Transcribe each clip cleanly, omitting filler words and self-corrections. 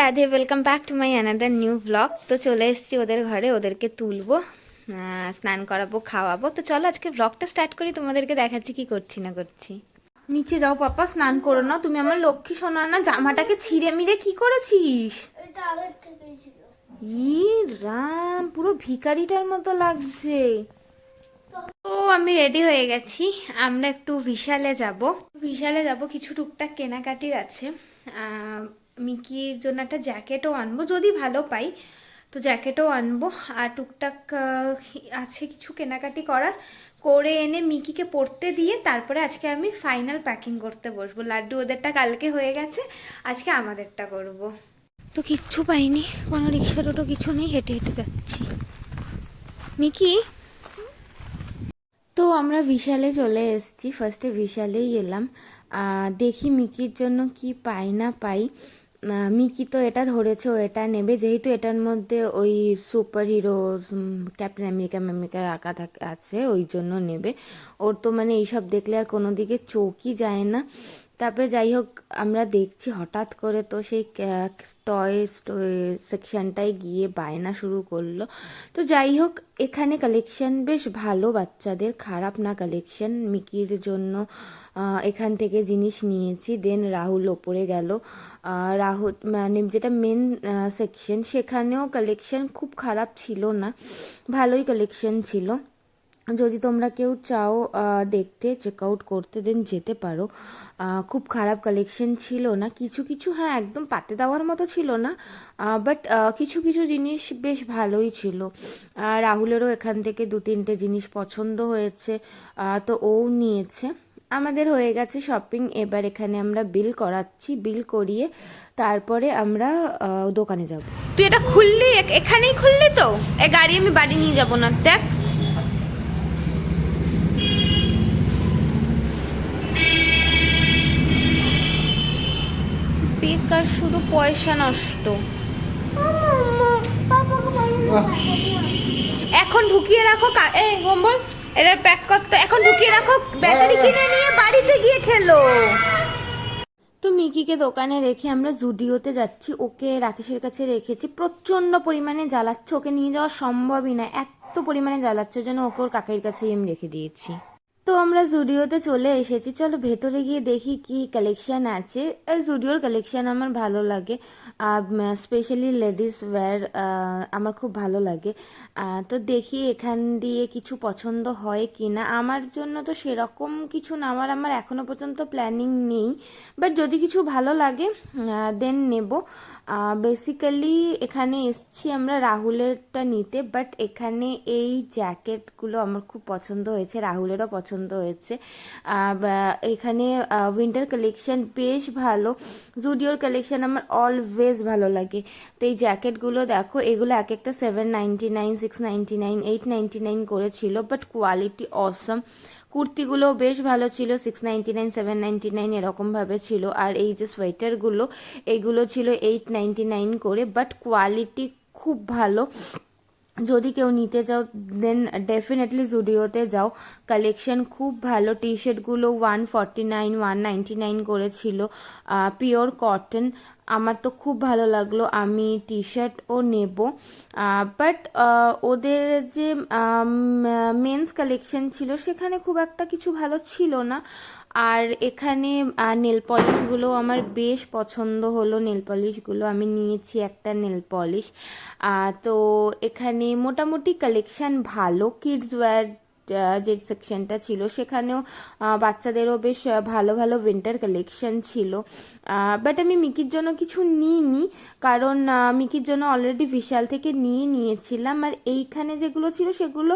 Radhe welcome back to my another new blog. তো চলে এসেছি ওদের ঘরে, ওদেরকে তুলবো, স্নান করাবো, খাওয়াবো। তো চলো আজকে ব্লগটা স্টার্ট করি, তোমাদেরকে দেখাচ্ছি কি করছি না করছি। নিচে যাও পাপা, স্নান করো না, তুমি আমার লক্ষ্মী সোনা না। জামাটাকে ছিঁড়ে মিড়ে কি করেছিস? ই রাম, পুরো ভিখারিটার মতো লাগছে। তো আমি রেডি হয়ে গেছি, আমরা একটু বিশালে যাব, কিছু টুকটাক কেনাকাটির আছে। মিকির জন্য একটা জ্যাকেটও আনবো, যদি ভালো পাই তো জ্যাকেটও আনবো। আর টুকটাক আছে কিছু কেনাকাটি করে এনে মিকিকে পড়তে দিয়ে তারপরে আজকে আমি ফাইনাল প্যাকিং করতে বসবো। লাড্ডু ওদেরটা কালকে হয়ে গেছে, আজকে আমাদেরটা করব। তো কিচ্ছু পাইনি, কোনো রিক্সা টোটো কিছু নেই, হেঁটে হেঁটে যাচ্ছি। মিকি, তো আমরা বিশালে চলে এসেছি, ফার্স্টে বিশালেই এলাম। দেখি মিকির জন্য কি পাই না পাই। মিকি তো এটা ধরেছে, ও এটা নেবে, যেহেতু এটার মধ্যে ওই সুপার হিরোজ ক্যাপ্টেন আমেরিকা আঁকা আছে, ওই জন্য নেবে। ওর তো মানে এইসব দেখলে আর কোনো দিকে চোখই যায় না। তারপরে যাই হোক, আমরা দেখছি হঠাৎ করে তো সেই টয় সেকশনটায় গিয়ে বায়না শুরু করলো। তো যাই হোক, এখানে কালেকশন বেশ ভালো, বাচ্চাদের খারাপ না কালেকশন। মিকির জন্য এখান থেকে জিনিস নিয়েছি। দেন রাহুল ওপরে গেল, রাহুল মানে যেটা মেন সেকশন, সেখানেও কালেকশন খুব খারাপ ছিল না, ভালোই কালেকশন ছিল। যদি তোমরা কেউ চাও দেখতে, চেক আউট করতে, দেন যেতে পারো। খুব খারাপ কালেকশন ছিল না, কিছু কিছু হ্যাঁ একদম পাতে দেওয়ার মতো ছিল না, বাট কিছু কিছু জিনিস বেশ ভালোই ছিল। রাহুলেরও এখান থেকে 2-3টে জিনিস পছন্দ হয়েছে, তো ও নিয়েছে। আমাদের হয়ে গেছে শপিং। এবার এখানে আমরা বিল করাচ্ছি, বিল করিয়ে তারপরে আমরা দোকানে যাব। তুই এটা খুললি, এখানেই খুললি তো? এ গাড়ি আমি বাড়ি নিয়ে যাব না, দেখ। বেকার, শুধু পয়সা নষ্ট। এখন ঢুকিয়ে রাখো, এই কম্বল এটা প্যাক করতে, এখন ঢুকিয়ে রাখো, ব্যাটারি কিনে নিয়ে বাড়িতে গিয়ে খেলো। তো মিকিকে দোকানে রেখে আমরা জুডিওতে যাচ্ছি। ওকে রাকেশের কাছে রেখেছি, প্রচণ্ড পরিমাণে জ্বালাচ্ছে, ওকে নিয়ে যাওয়া সম্ভবই না, এত পরিমাণে জ্বালাচ্ছে জন্য ওকে ওর কাকার কাছেই আমি রেখে দিয়েছি। তো আমরা জুডিওতে চলে এসেছি, চলো ভেতরে গিয়ে দেখি কি কালেকশন আছে। জুডিওর কালেকশন আমার ভালো লাগে, স্পেশালি লেডিস ওয়্যার আমার খুব ভালো লাগে। তো দেখি এখান দিয়ে কিছু পছন্দ হয় কি না। আমার জন্য তো সেরকম কিছু না, আমার এখনও পর্যন্ত প্ল্যানিং নেই, বাট যদি কিছু ভালো লাগে দেন নেব। বেসিক্যালি এখানে এসছি আমরা রাহুলেরটা নিতে, বাট এখানে এই জ্যাকেটগুলো আমার খুব পছন্দ হয়েছে, রাহুলেরও পছন্দ হয়েছে। এখানে উইন্টার কালেকশন বেশ ভালো, জুডিওর কালেকশন আমার অলওয়েজ ভালো লাগে। তো এই জ্যাকেটগুলো দেখো, এগুলো এক একটা 799, 699, 899 করেছিল, বাট কোয়ালিটি অসম। কুর্তিগুলো বেশ ভালো ছিল, 699, 799 এরকমভাবে ছিল। আর এই যে সোয়েটারগুলো, এইগুলো ছিল 899 করে, বাট কোয়ালিটি খুব ভালো। যদি কেউ নিতে চাও দেন ডেফিনেটলি জুডিওতে যাও, কালেকশন খুব ভালো। টি শার্টগুলো 149, 199 করেছিল, পিওর কটন। আমার তো খুব ভালো লাগলো, আমি টি শার্টও নেব। বাট ওদের যে মেন্স কালেকশন ছিল সেখানে খুব একটা কিছু ভালো ছিল না। আর এখানে নেল পলিশগুলো আমার বেশ পছন্দ হলো, নেল পলিশগুলো আমি নিয়েছি একটা নেল পলিশ। তো এখানে মোটামুটি কালেকশান ভালো। কিডস ওয়্যার যে সেকশনটা ছিল সেখানেও বাচ্চাদেরও বেশ ভালো ভালো উইন্টার কালেকশন ছিল। বাট আমি মিকির জন্য কিছু নিইনি, কারণ মিকির জন্য অলরেডি বিশাল থেকে নিয়েছিলাম। আর এইখানে যেগুলো ছিল সেগুলো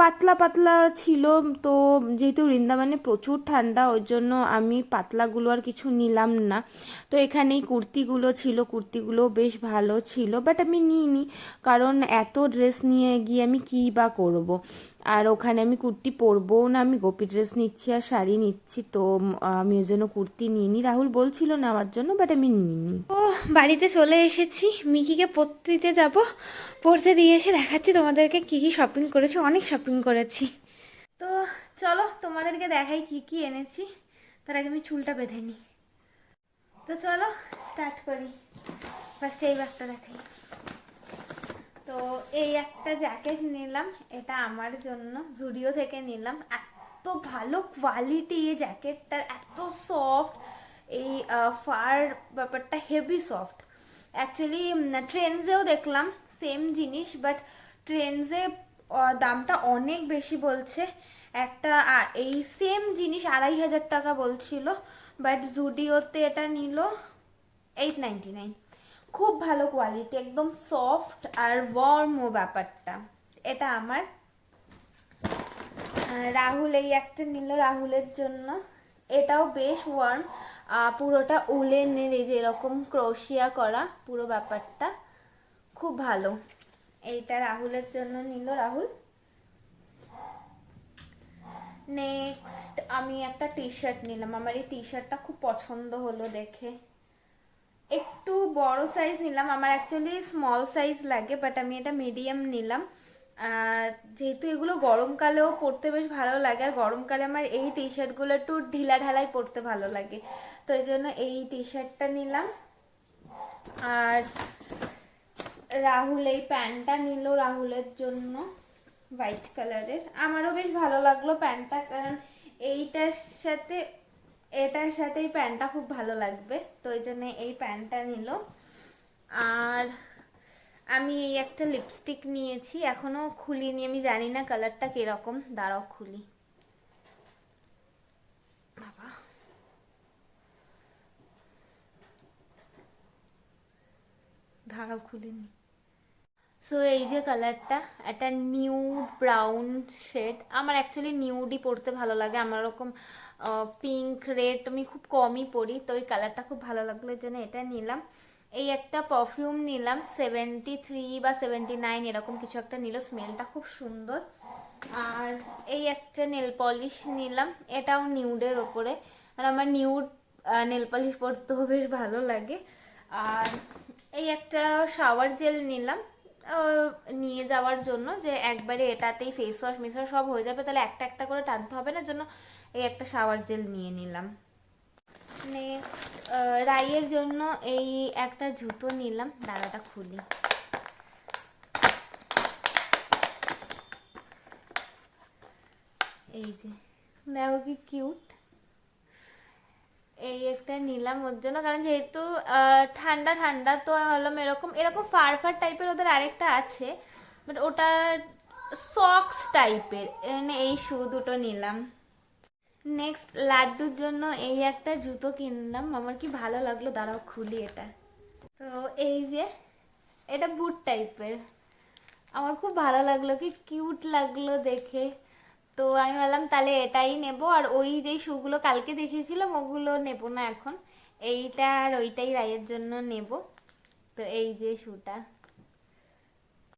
পাতলা পাতলা ছিল, তো যেহেতু বৃন্দাবনে প্রচুর ঠান্ডা, ওই জন্য আমি পাতলাগুলো আর কিছু নিলাম না। তো এখানেই কুর্তিগুলো ছিল, কুর্তিগুলো বেশ ভালো ছিল, বাট আমি নিইনি, কারণ এত ড্রেস নিয়ে গিয়ে আমি কী বা করবো। আর ওখানে আমি কুর্তি পরবো না, আমি গোপী ড্রেস নিচ্ছি আর শাড়ি নিচ্ছি, তো আমি ওই জন্য কুর্তি নিইনি। রাহুল বলছিল নেওয়ার জন্য, বাট আমি নিইনি। ও বাড়িতে চলে এসেছি, মিকিকে পড়তে দিতে যাবো, পড়তে দিয়ে এসে দেখাচ্ছি তোমাদেরকে কী কী শপিং করেছি। অনেক শপিং করেছি, তো চলো তোমাদেরকে দেখাই কি কি এনেছি। তার আগে আমি চুলটা বেঁধে নিই। তো চলো স্টার্ট করি। ফার্স্টে এই ব্যাগটা দেখাই। তো এই একটা জ্যাকেট নিলাম, এটা আমার জন্য জুডিও থেকে নিলাম। এত ভালো কোয়ালিটি এই জ্যাকেটটার, এত সফট, এই ফার ব্যাপারটা হেভি সফট। অ্যাকচুয়ালি ট্রেন্ডসেও দেখলাম সেম জিনিস, বাট ট্রেন্ডসে দামটা অনেক বেশি বলছে। একটা এই সেম জিনিস 2500 টাকা বলছিল, বাট জুডিওতে এটা নিল 899। খুব ভালো কোয়ালিটি, একদম সফট আর ওয়ার্মও ব্যাপারটা। এটা আমার। রাহুল এই একটা নিল রাহুলের জন্য, এটাও বেশ ওয়ার্ম, পুরোটা উলেনের, এই যে এরকম ক্রোশিয়া করা পুরো ব্যাপারটা, খুব ভালো। এইটা রাহুলের জন্য নিল রাহুল। নেক্সট আমি একটা টি শার্ট নিলাম, আমার এই টি শার্টটা খুব পছন্দ হলো দেখে। একটু বড় সাইজ নিলাম, আমার অ্যাকচুয়ালি স্মল সাইজ লাগে, বাট আমি এটা মিডিয়াম নিলাম। যেহেতু এগুলো গরমকালেও পরতে বেশ ভালো লাগে, আর গরমকালে আমার এই টি শার্টগুলো একটু ঢিলা ঢালাই পরতে ভালো লাগে, তো এই জন্য এই টি শার্টটা নিলাম। আর রাহুল এই প্যান্টটা নিল রাহুলের জন্য, হোয়াইট কালারের। আমারও বেশ ভালো লাগলো প্যান্টটা, কারণ এইটার সাথে এটার সাথে এই প্যান্টটা খুব ভালো লাগবে, তো ওই জন্য এই প্যান্টটা নিল। আর আমি এই একটা লিপস্টিক নিয়েছি, এখনো খুলিনি, আমি জানি না কালারটা কিরকম, দাঁড়াও খুলি। বাবা, দাঁড়াও খুলিনি। সো এই যে কালারটা, একটা নিউড ব্রাউন শেড। আমার অ্যাকচুয়ালি নিউডই পরতে ভালো লাগে, আমার ওরকম পিঙ্ক রেড আমি খুব কমই পরি, তো ওই কালারটা খুব ভালো লাগলো, এই জন্য এটা নিলাম। এই একটা পারফিউম নিলাম, 73 বা 79 এরকম কিছু একটা নিল, স্মেলটা খুব সুন্দর। আর এই একটা নেল পলিশ নিলাম, এটাও নিউডের ওপরে, আর আমার নিউড নেল পলিশ পরতেও বেশ ভালো লাগে। আর এই একটা শাওয়ার জেল নিলাম, নিয়ে যাওয়ার জন্য, যে একবারে এটাতেই ফেস ওয়াশ মিশওয়াশ সব হয়ে যাবে, তাহলে একটা একটা করে টানতে হবে না, জন্য এই একটা শাওয়ার জেল নিয়ে নিলাম। নেক্সট রাইয়ের জন্য এই একটা জুতো নিলাম, দাঁড়াটা খুলি। এই যে দেখো কি কিউট, এই একটা নিলাম ওর জন্য, কারণ যেহেতু ঠান্ডা ঠান্ডা, তো আমি ভাবলাম এরকম এরকম ফার ফার টাইপের ওদের আরেকটা আছে, বাট ওটা সক্স টাইপের, এই শু দুটো নিলাম। নেক্সট লাড্ডুর জন্য এই একটা জুতো কিনলাম, আমার কি ভালো লাগলো, দাঁড়াও খুলি এটা। তো এই যে এটা বুট টাইপের, আমার খুব ভালো লাগলো, কি কিউট লাগলো দেখে, তো আমি ভাবলাম তাহলে এটাই নেব। আর ওই যে শুগুলো কালকে দেখিয়েছিলাম ওগুলো নেব না এখন, এইটা আর ওইটাই রায়ের জন্য নেব। তো এই যে শুটা।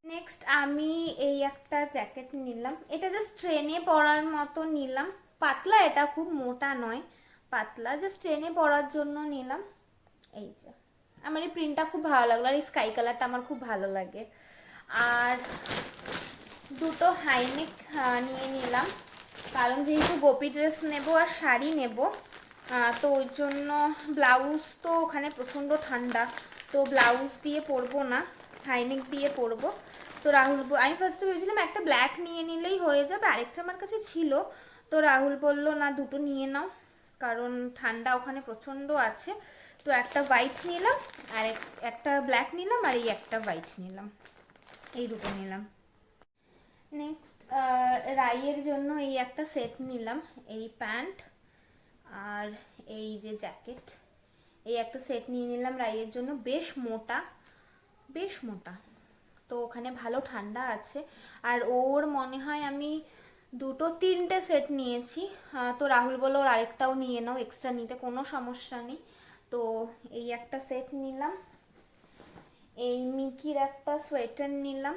নেক্সট আমি এই একটা জ্যাকেট নিলাম, এটা জাস্ট ট্রেনে পরার মতো নিলাম, পাতলা, এটা খুব মোটা নয়, পাতলা, জাস্ট ট্রেনে পরার জন্য নিলাম। এই যে আমার এই প্রিন্টটা খুব ভালো লাগলো, আর এই স্কাই কালারটা আমার খুব ভালো লাগে। আর দুটো হাইনেক নিয়ে নিলাম, কারণ যেহেতু গোপী ড্রেস নেব আর শাড়ি নেব, তো ওই জন্য। ব্লাউজ তো ওখানে প্রচণ্ড ঠান্ডা, তো ব্লাউজ দিয়ে পরবো না, হাইনেক দিয়ে পরবো। তো রাহুল, আমি ফার্স্টে ভেবেছিলাম একটা ব্ল্যাক নিয়ে নিলেই হয়ে যাবে, আরেকটা আমার কাছে ছিল, তো রাহুল বলল না দুটো নিয়ে নাও, কারণ ঠান্ডা ওখানে প্রচণ্ড আছে। তো একটা হোয়াইট নিলাম, আর একটা ব্ল্যাক নিলাম, আর এই একটা হোয়াইট নিলাম, এই দুটো নিলাম। নেক্সট রাইয়ের জন্য এই একটা সেট নিলাম, এই প্যান্ট আর এই যে জ্যাকেট, এই একটা সেট নিয়ে নিলাম রাইয়ের জন্য, বেশ মোটা, বেশ মোটা, তো ওখানে ভালো ঠান্ডা আছে। আর ওর মনে হয় আমি দুটো তিনটে সেট নিয়েছি, তো রাহুল বললো ওর আরেকটাও নিয়ে নাও, এক্সট্রা নিতে কোনো সমস্যা নেই। তো এই একটা সেট নিলাম। এই মিকির একটা সোয়েটার নিলাম,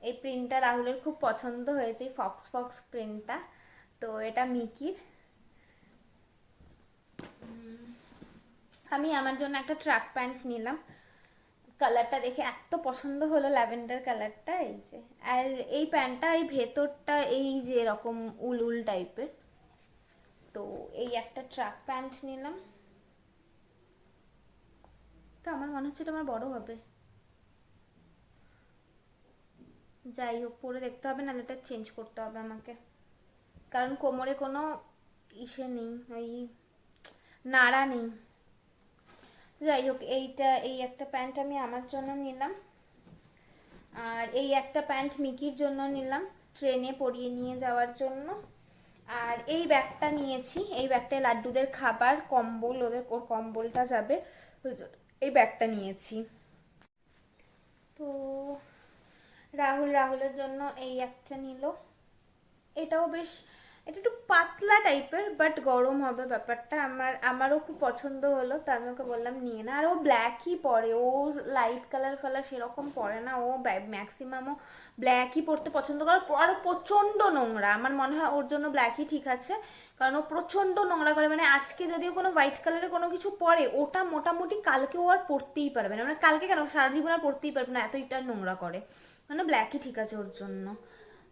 এই প্রিন্টটা রাহুলের খুব পছন্দ হয়েছে, ফক্স ফক্স প্রিন্টটা, তো এটা মিকির। আমি আমার জন্য একটা ট্র্যাক প্যান্ট নিলাম, কালারটা দেখে এত পছন্দ হলো, ল্যাভেন্ডার কালারটা, এই যে। আর এই প্যান্টটা এই ভেতরটা এই যে এরকম উল উল টাইপের, তো এই একটা ট্র্যাক প্যান্ট নিলাম। তো আমার মনে হচ্ছে এটা আমার বড় হবে। যাই হোক, পরে দেখতে হবে, নাহলে এটা চেঞ্জ করতে হবে আমাকে, কারণ কোমরে কোনো ইসে নেই, ওই নাড়া নেই। যাই হোক, এই একটা প্যান্ট আমি আমার জন্য নিলাম, আর এই একটা প্যান্ট মিকির জন্য নিলাম ট্রেনে পরিয়ে নিয়ে যাওয়ার জন্য। আর এই ব্যাগটা নিয়েছি, এই ব্যাগটায় লাড্ডুদের খাবার, কম্বল, ওর কম্বলটা যাবে, এই ব্যাগটা নিয়েছি। তো রাহুলের জন্য এই একটা নিল, এটাও বেশ, এটা একটু পাতলা টাইপের, বাট গরম হবে ব্যাপারটা, আমারও খুব পছন্দ হলো, তো আমি ওকে বললাম নিয়ে না। আর ও ব্ল্যাকই পরে, ও লাইট কালার ফালার সেরকম পরে না, ও ম্যাক্সিমামও ব্ল্যাকই পরতে পছন্দ করে। আর প্রচণ্ড নোংরা, আমার মনে হয় ওর জন্য ব্ল্যাকই ঠিক আছে, কারণ ও প্রচণ্ড নোংরা করে। মানে আজকে যদিও কোনো হোয়াইট কালারের কোনো কিছু পরে, ওটা মোটামুটি কালকে ও আর পরতেই পারবে না, মানে কালকে কেন, সারা জীবন আর পরতেই পারবে না, এতটা নোংরা করে, মানে ব্ল্যাকই ঠিক আছে ওর জন্য।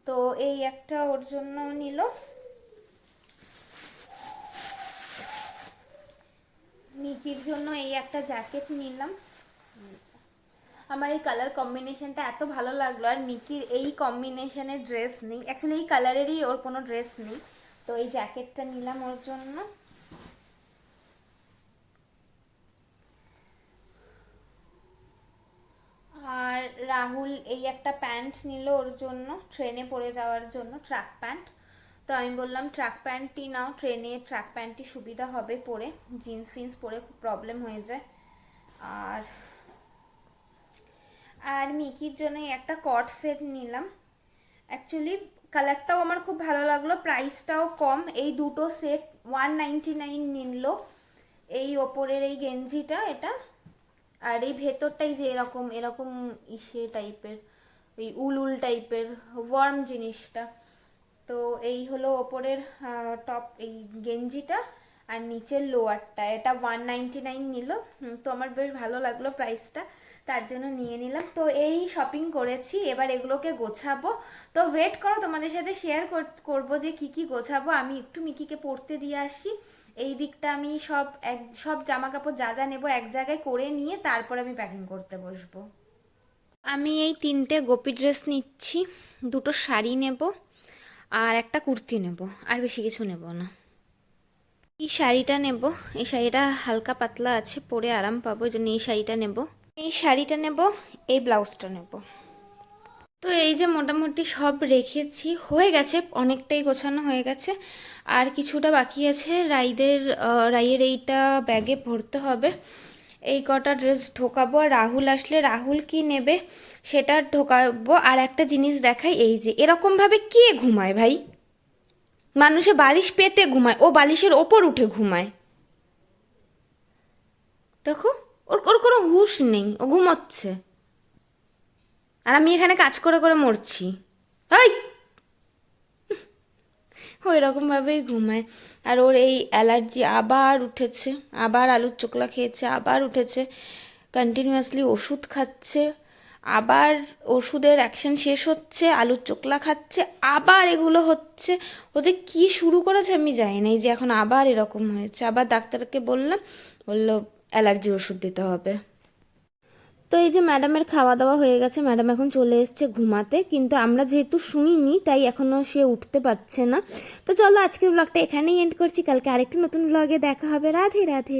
তো এই একটা ওর জন্য নিল। মিকির জন্য এই একটা জ্যাকেট নিলাম, আমার এই কালার কম্বিনেশনটা এত ভালো লাগলো, আর মিকির এই কম্বিনেশনের ড্রেস নেই, অ্যাকচুয়ালি এই কালারেরই ওর কোনো ড্রেস নেই, তো এই জ্যাকেটটা নিলাম ওর জন্য। আর রাহুল এই একটা প্যান্ট নিল ওর জন্য, ট্রেনে পরে যাওয়ার জন্য, ট্র্যাক প্যান্ট। তো আমি বললাম ট্র্যাক প্যান্টই নাও, ট্রেনে ট্র্যাক প্যান্টই সুবিধা হবে পরে, জিন্স ফিন্স পরে খুব প্রবলেম হয়ে যায়। আর আর মিকির জন্য একটা কট সেট নিলাম, অ্যাকচুয়ালি কালারটাও আমার খুব ভালো লাগলো, প্রাইসটাও কম, এই দুটো সেট 199 নিল। এই ওপরের এই গেঞ্জিটা এটা, আর এই ভেতরটাই যে এরকম এরকম ইসে টাইপের, এই উল টাইপের ওয়ার্ম জিনিসটা। তো এই হলো ওপরের টপ, এই গেঞ্জিটা, আর নিচের লোয়ারটা, এটা 199 নিল। তো আমার বেশ ভালো লাগলো প্রাইসটা, তার জন্য নিয়ে নিলাম। তো এই শপিং করেছি, এবার এগুলোকে গোছাবো। তো ওয়েট করো, তোমাদের সাথে শেয়ার করবো যে কি কি গোছাবো। আমি একটু মিকিকে পড়তে দিয়ে আসি, এই দিকটা আমি সব জামা কাপড় যা যা নেবো এক জায়গায় করে নিয়ে তারপর আমি প্যাকিং করতে বসবো। আমি এই 3টে গোপী ড্রেস নিচ্ছি, 2টো শাড়ি নেব, আর একটা কুর্তি নেব, আর বেশি কিছু নেব না। এই শাড়িটা নেব, এই শাড়িটা হালকা পাতলা আছে, পরে আরাম পাবো, এই জন্য এই শাড়িটা নেব। এই শাড়িটা নেব, এই ব্লাউজটা নেব। তো এই যে মোটামুটি সব রেখেছি, হয়ে গেছে, অনেকটাই গোছানো হয়ে গেছে, আর কিছুটা বাকি আছে। রাইয়ের এইটা ব্যাগে ভরতে হবে, এই কটা ড্রেস ঢোকাবো, আর রাহুল আসলে রাহুল কি নেবে সেটা ঢোকাবো। আর একটা জিনিস দেখাই, এই যে এরকমভাবে কে ঘুমায় ভাই, মানুষে বালিশ পেতে ঘুমায়, ও বালিশের ওপর উঠে ঘুমায়, দেখো, ওর ওর কোনো হুঁশ নেই, ও ঘুমোচ্ছে, আর আমি এখানে কাজ করে করে মরছি। এই ওই রকমভাবেই ঘুমায়। আর ওর এই অ্যালার্জি আবার উঠেছে, আবার আলুর চোখলা খেয়েছে, আবার উঠেছে, কন্টিনিউয়াসলি ওষুধ খাচ্ছে, আবার ওষুধের অ্যাকশন শেষ হচ্ছে, আলুর চোখলা খাচ্ছে, আবার এগুলো হচ্ছে। ও যে কী শুরু করেছে আমি জানি না, এই যে এখন আবার এরকম হয়েছে, আবার ডাক্তারকে বললো অ্যালার্জি ওষুধ দিতে হবে। তো এই যে ম্যাডামের খাওয়া দাওয়া হয়ে গেছে, ম্যাডাম এখন চলে এসছে ঘুমাতে, কিন্তু আমরা যেহেতু শুইনি তাই এখনও সে উঠতে পারছে না। তো চলো আজকের ব্লগটা এখানেই এন্ড করছি, কালকে আরেকটা নতুন ব্লগে দেখা হবে। রাধে রাধে।